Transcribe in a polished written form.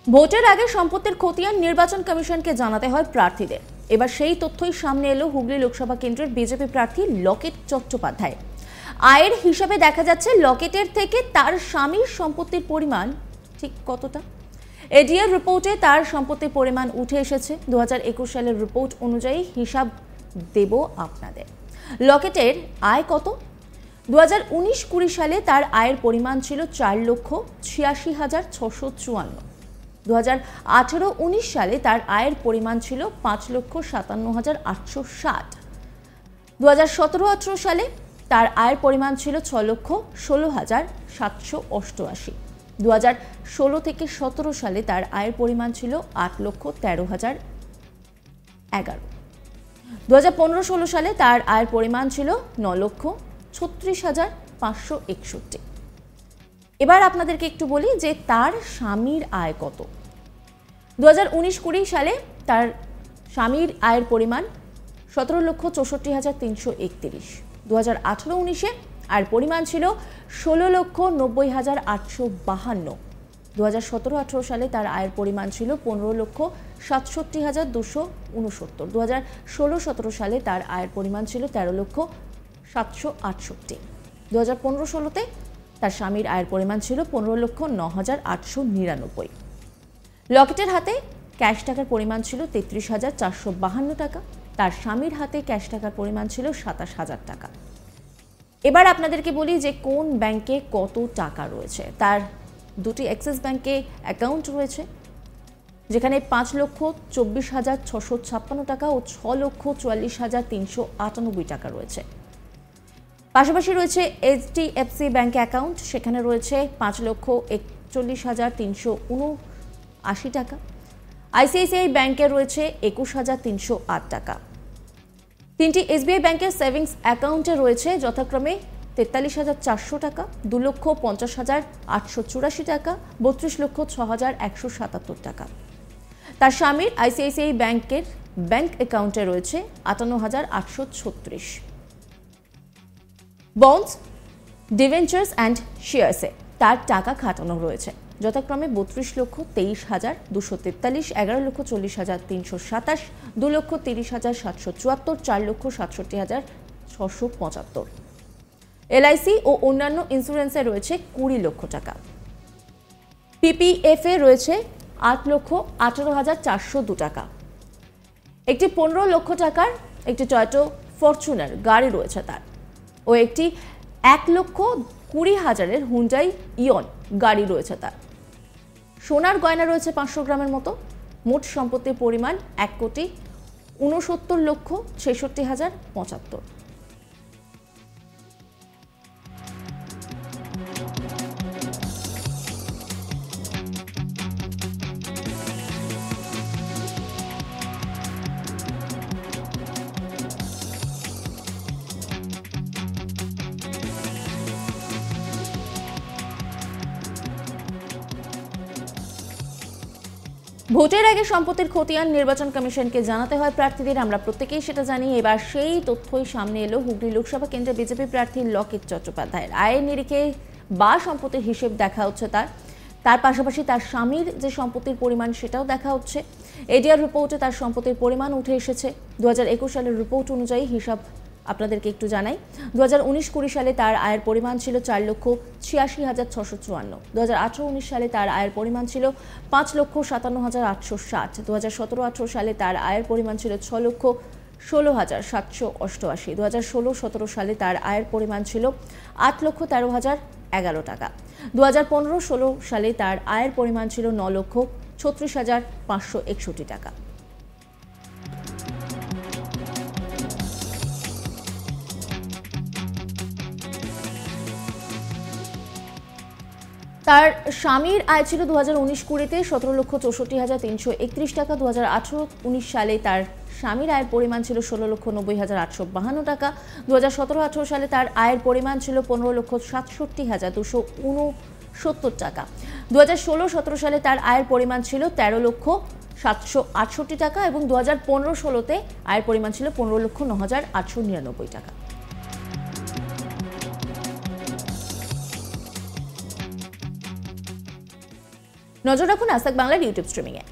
ভোটের আগে সম্পত্তির খতিয়ান নির্বাচন কমিশনকে জানাতে হয় প্রার্থীদের। এবার সেই তথ্যই সামনে এলো হুগলি লোকসভা কেন্দ্রের বিজেপি প্রার্থী লকেট চট্টোপাধ্যায়। আয়ের হিসাবে দেখা যাচ্ছে লকেটের থেকে তার স্বামীর সম্পত্তির পরিমাণ ঠিক কতটা। এডিআর রিপোর্টে তার সম্পত্তির পরিমাণ উঠে এসেছে। 2021 সালের রিপোর্ট অনুযায়ী হিসাব দেব আপনাদের। লকেটের আয় কত? 2019-20 সালে তার আয়ের পরিমাণ ছিল 4,86,654। 2018-19 সালে তার আয়ের পরিমাণ ছিল 5,57,860। 2017-18 সালে তার আয়ের পরিমাণ ছিল 6,16,788। 2016 থেকে 17 সালে তার আয়ের পরিমাণ ছিল 8,13,011। 2015-16 সালে তার আয়ের পরিমাণ ছিল 9,36,561। এবার আপনাদেরকে একটু বলি যে তার স্বামীর আয় কত। 2019-20 সালে তার স্বামীর আয়ের পরিমাণ 17,64,331। 2018-19-এ আয়ের পরিমাণ ছিল 16,90,852। 2017-18 সালে তার আয়ের পরিমাণ ছিল 15,67,269। 2016-17 সালে তার আয়ের পরিমাণ ছিল 13,768। 2015-16-তে তার স্বামীর আয়ের পরিমাণ ছিল 15,09,899। লকেটের হাতে ক্যাশ টাকার পরিমাণ ছিল 33,452 টাকা। তার স্বামীর হাতে ক্যাশ টাকার পরিমাণ ছিল 27,000 টাকা। এবার আপনাদেরকে বলি যে কোন ব্যাংকে কত টাকা রয়েছে। তার দুটি অ্যাক্সিস ব্যাংকে অ্যাকাউন্ট রয়েছে, যেখানে 5,24,656 টাকা ও 6,44,398 টাকা রয়েছে। পাশাপাশি রয়েছে এইচডিএফসি ব্যাংকে অ্যাকাউন্ট, সেখানে রয়েছে 5,41,379 টাকা। আইসিআইসিআই ব্যাংকে রয়েছে 21,308 টাকা। তিনটি এসবিআই ব্যাংকের সেভিংস অ্যাকাউন্টে রয়েছে যথাক্রমে 43,400 টাকা, 2,50,884 টাকা, 32,06,177 টাকা। তার স্বামীর আইসিআইসিআই ব্যাংকের ব্যাংক অ্যাকাউন্টে রয়েছে 58,836। বন্ডস, ডিভেঞ্চার্স অ্যান্ড শেয়ার্সে তার টাকা খাটানো রয়েছে যথাক্রমে 32,23,243, 11,40,327, 2,30,774, 4,67,675। এলআইসি ও অন্যান্য ইন্স্যুরেন্সে রয়েছে 20 লক্ষ টাকা। পিপিএফে রয়েছে 8,18,402 টাকা। একটি 15 লক্ষ টাকার একটি টয়োটা ফরচুনার গাড়ি রয়েছে তার, ও একটি 1,20,000-এর হুন্ডাই ইয়ন গাড়ি রয়েছে তার। সোনার গয়না রয়েছে 500 গ্রামের মতো। মোট সম্পত্তির পরিমাণ 1,69,66,075। ভোটের আগে সম্পত্তির খতিয়ান নির্বাচন কমিশনকে জানাতে হয় প্রার্থীদের। আমরা প্রত্যেকেই সেটা জানি। এবার সেই তথ্যই সামনে এলো হুগলি লোকসভা কেন্দ্রে বিজেপি প্রার্থী লকেট চট্টোপাধ্যায়ের। আয়ের নিরিখে বা সম্পত্তির হিসেব দেখা হচ্ছে তার পাশাপাশি তার স্বামীর যে সম্পত্তির পরিমাণ সেটাও দেখা হচ্ছে। এডিআর রিপোর্টে তার সম্পত্তির পরিমাণ উঠে এসেছে। 2021 সালের রিপোর্ট অনুযায়ী হিসাব আপনাদেরকে একটু জানাই। 2019-20 সালে তার আয়ের পরিমাণ ছিল 4,86,654। 2018-19 সালে তার আয়ের পরিমাণ ছিল 5,57,860। 2017-18 সালে তার আয়ের পরিমাণ ছিল 6,16,788। 2016-17 সালে তার আয়ের পরিমাণ ছিল 8,13,011 টাকা। 2015-16 সালে তার আয়ের পরিমাণ ছিল 9,36,561 টাকা। তার স্বামীর আয় ছিল 2019-20-তে 17,64,331 টাকা। 2018-19 সালে তার স্বামীর আয়ের পরিমাণ ছিল 16,90,852 টাকা। 2017-18 সালে তার আয়ের পরিমাণ ছিল 15,67,269 টাকা। 2016-17 সালে তার আয়ের পরিমাণ ছিল 13,768 টাকা এবং 2015-16-তে আয়ের পরিমাণ ছিল 15,09,899 টাকা। নজর রাখুন আজ তাক বাংলার ইউটিউব স্ট্রিমিংয়ে।